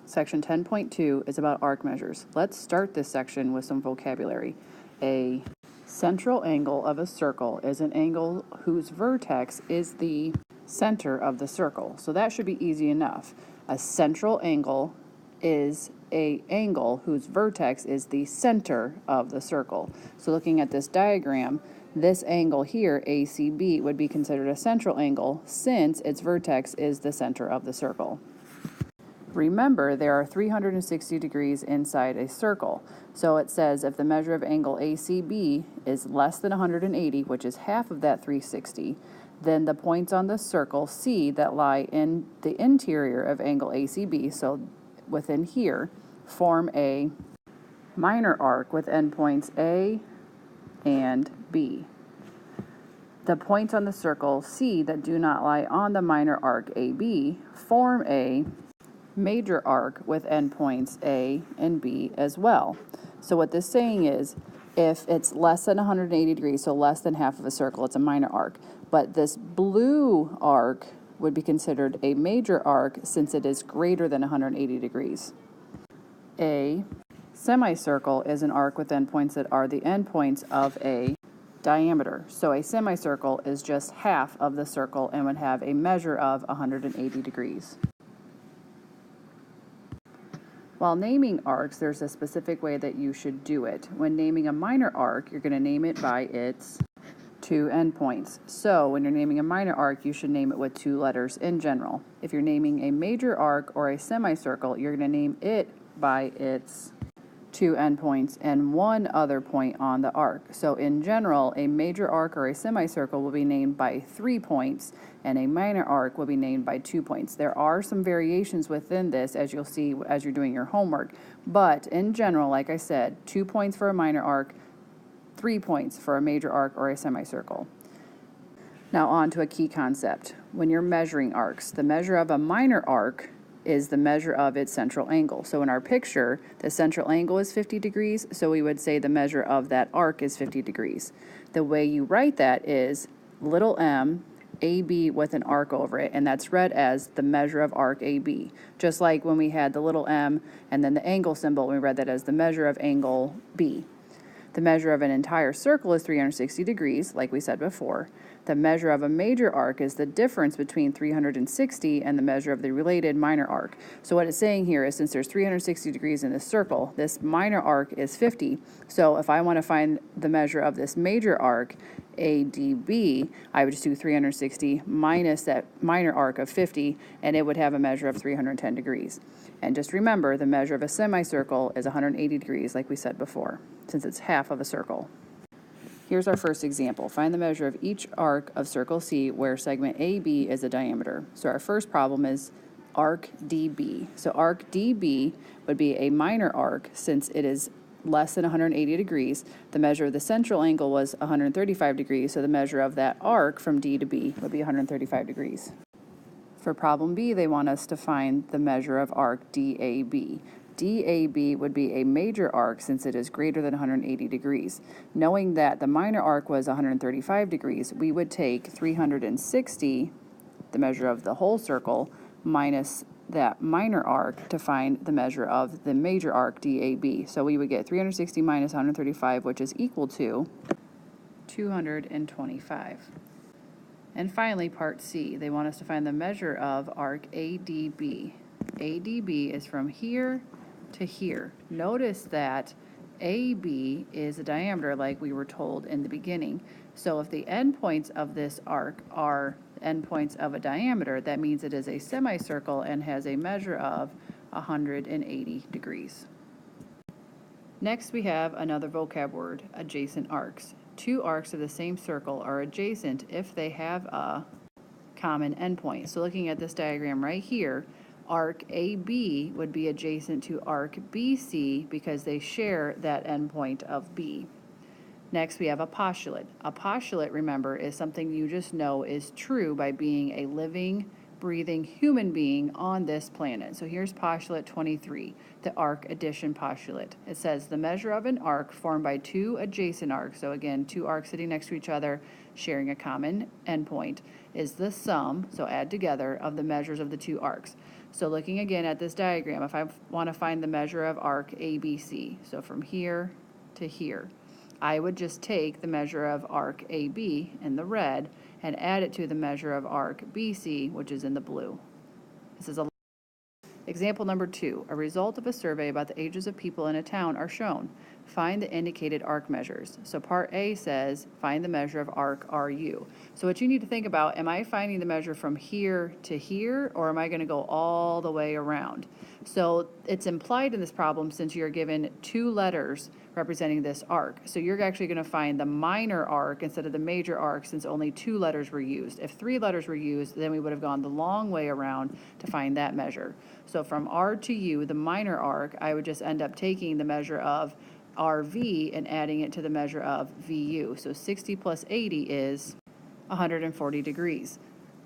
Section 10.2 is about arc measures. Let's start this section with some vocabulary. A central angle of a circle is an angle whose vertex is the center of the circle. So that should be easy enough. A central angle is an angle whose vertex is the center of the circle. So looking at this diagram, this angle here, ACB, would be considered a central angle since its vertex is the center of the circle. Remember, there are 360 degrees inside a circle. So it says if the measure of angle ACB is less than 180, which is half of that 360, then the points on the circle C that lie in the interior of angle ACB, so within here, form a minor arc with endpoints A and B. The points on the circle C that do not lie on the minor arc AB form a major arc with endpoints A and B as well. So what this saying is, if it's less than 180 degrees, so less than half of a circle, it's a minor arc. But this blue arc would be considered a major arc since it is greater than 180 degrees. A semicircle is an arc with endpoints that are the endpoints of a diameter. So a semicircle is just half of the circle and would have a measure of 180 degrees. While naming arcs, there's a specific way that you should do it. When naming a minor arc, you're going to name it by its two endpoints. So when you're naming a minor arc, you should name it with two letters in general. If you're naming a major arc or a semicircle, you're going to name it by its two endpoints and one other point on the arc. So in general, a major arc or a semicircle will be named by 3 points and a minor arc will be named by 2 points. There are some variations within this, as you'll see as you're doing your homework, but in general, like I said, 2 points for a minor arc, 3 points for a major arc or a semicircle. Now on to a key concept. When you're measuring arcs, the measure of a minor arc is the measure of its central angle. So in our picture, the central angle is 50 degrees, so we would say the measure of that arc is 50 degrees. The way you write that is little m, AB with an arc over it, and that's read as the measure of arc AB. Just like when we had the little m and then the angle symbol, we read that as the measure of angle B. The measure of an entire circle is 360 degrees, like we said before. The measure of a major arc is the difference between 360 and the measure of the related minor arc. So what it's saying here is since there's 360 degrees in this circle, this minor arc is 50. So if I want to find the measure of this major arc, ADB, I would just do 360 minus that minor arc of 50, and it would have a measure of 310 degrees. And just remember, the measure of a semicircle is 180 degrees, like we said before, since it's half of a circle. Here's our first example. Find the measure of each arc of circle C where segment AB is a diameter. So our first problem is arc DB. So arc DB would be a minor arc since it is less than 180 degrees. The measure of the central angle was 135 degrees, so the measure of that arc from D to B would be 135 degrees. For problem B, they want us to find the measure of arc DAB. DAB would be a major arc since it is greater than 180 degrees. Knowing that the minor arc was 135 degrees, we would take 360, the measure of the whole circle, minus that minor arc to find the measure of the major arc DAB. So we would get 360 minus 135, which is equal to 225. And finally, part C, they want us to find the measure of arc ADB. ADB is from here to here. Notice that AB is a diameter like we were told in the beginning. So if the endpoints of this arc are endpoints of a diameter, that means it is a semicircle and has a measure of 180 degrees. Next we have another vocab word, adjacent arcs. Two arcs of the same circle are adjacent if they have a common endpoint. So looking at this diagram right here, arc AB would be adjacent to arc BC because they share that endpoint of B. Next, we have a postulate. A postulate, remember, is something you just know is true by being a living, breathing human being on this planet. So here's postulate 23, the arc addition postulate. It says the measure of an arc formed by two adjacent arcs, so again, two arcs sitting next to each other, sharing a common endpoint, is the sum, so add together, of the measures of the two arcs. So looking again at this diagram, if I want to find the measure of arc ABC, so from here to here, I would just take the measure of arc AB in the red and add it to the measure of arc BC, which is in the blue. This is a example number 2. A result of a survey about the ages of people in a town are shown. Find the indicated arc measures. So part A says, find the measure of arc RU. So what you need to think about, am I finding the measure from here to here, or am I going to go all the way around? So it's implied in this problem, since you're given 2 letters representing this arc. So you're actually going to find the minor arc instead of the major arc, since only 2 letters were used. If 3 letters were used, then we would have gone the long way around to find that measure. So from R to U, the minor arc, I would just end up taking the measure of RV and adding it to the measure of VU. So 60 plus 80 is 140 degrees.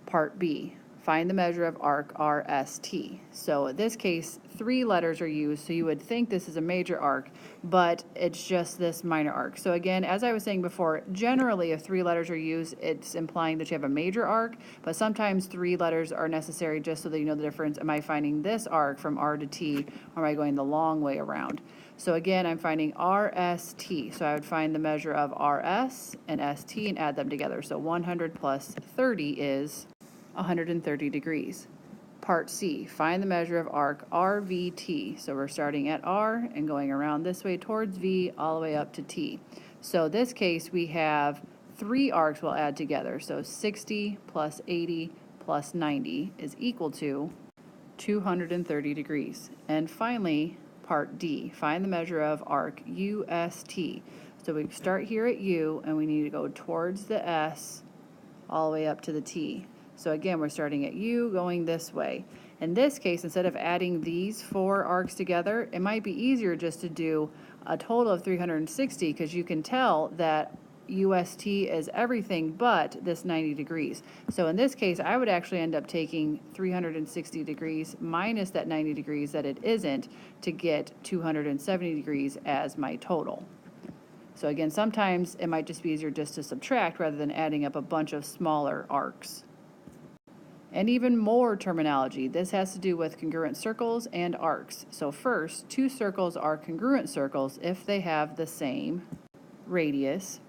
Part B, find the measure of arc RST. So in this case, 3 letters are used, so you would think this is a major arc, but it's just this minor arc. So again, as I was saying before, generally if 3 letters are used, it's implying that you have a major arc, but sometimes 3 letters are necessary just so that you know the difference. Am I finding this arc from R to T, or am I going the long way around? So again, I'm finding RST. So I would find the measure of RS and ST and add them together. So 100 plus 30 is 130 degrees. Part C, find the measure of arc RVT. So we're starting at R and going around this way towards V all the way up to T. So this case we have 3 arcs we'll add together. So 60 plus 80 plus 90 is equal to 230 degrees. And finally, part D, find the measure of arc UST. So we start here at U and we need to go towards the S all the way up to the T. So again, we're starting at U going this way. In this case, instead of adding these 4 arcs together, it might be easier just to do a total of 360, because you can tell that UST is everything but this 90 degrees. So in this case, I would actually end up taking 360 degrees minus that 90 degrees that it isn't to get 270 degrees as my total. So again, sometimes it might just be easier just to subtract rather than adding up a bunch of smaller arcs. And even more terminology. This has to do with congruent circles and arcs. So first, 2 circles are congruent circles if they have the same radius.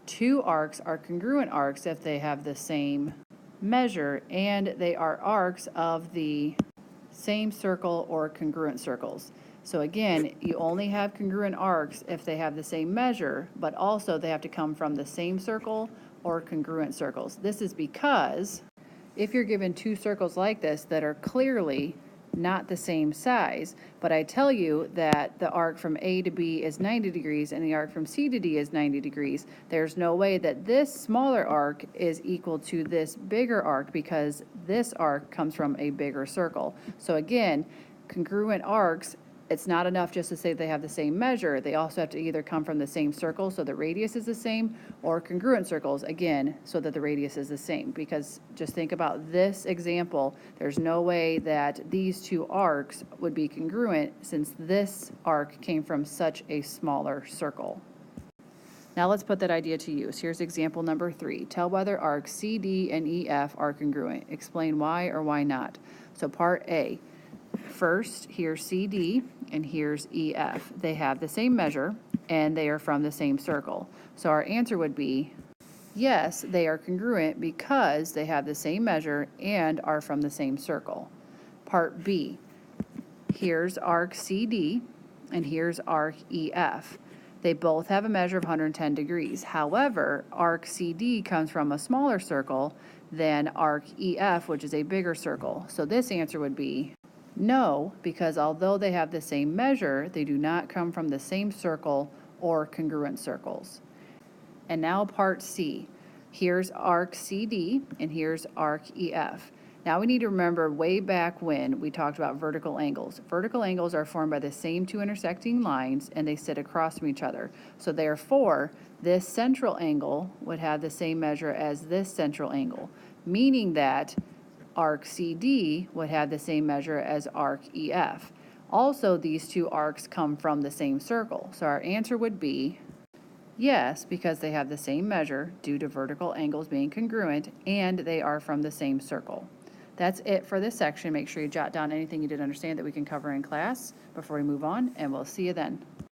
2 arcs are congruent arcs if they have the same measure, and they are arcs of the same circle or congruent circles. So again, you only have congruent arcs if they have the same measure, but also they have to come from the same circle or congruent circles. This is because if you're given 2 circles like this that are clearly not the same size, but I tell you that the arc from A to B is 90 degrees and the arc from C to D is 90 degrees, there's no way that this smaller arc is equal to this bigger arc, because this arc comes from a bigger circle. So again, congruent arcs, it's not enough just to say they have the same measure. They also have to either come from the same circle so the radius is the same, or congruent circles, again, so that the radius is the same. Because just think about this example. There's no way that these 2 arcs would be congruent, since this arc came from such a smaller circle. Now let's put that idea to use. Here's example number 3. Tell whether arcs CD and EF are congruent. Explain why or why not. So part A. First, here's CD and here's EF. They have the same measure and they are from the same circle. So our answer would be yes, they are congruent because they have the same measure and are from the same circle. Part B, here's arc CD and here's arc EF. They both have a measure of 110 degrees. However, arc CD comes from a smaller circle than arc EF, which is a bigger circle. So this answer would be no, because although they have the same measure, they do not come from the same circle or congruent circles. And now part C. Here's arc CD and here's arc EF. Now we need to remember way back when we talked about vertical angles. Vertical angles are formed by the same 2 intersecting lines and they sit across from each other. So therefore, this central angle would have the same measure as this central angle, meaning that arc CD would have the same measure as arc EF. Also, these 2 arcs come from the same circle. So our answer would be yes, because they have the same measure due to vertical angles being congruent, and they are from the same circle. That's it for this section. Make sure you jot down anything you didn't understand that we can cover in class before we move on, and we'll see you then.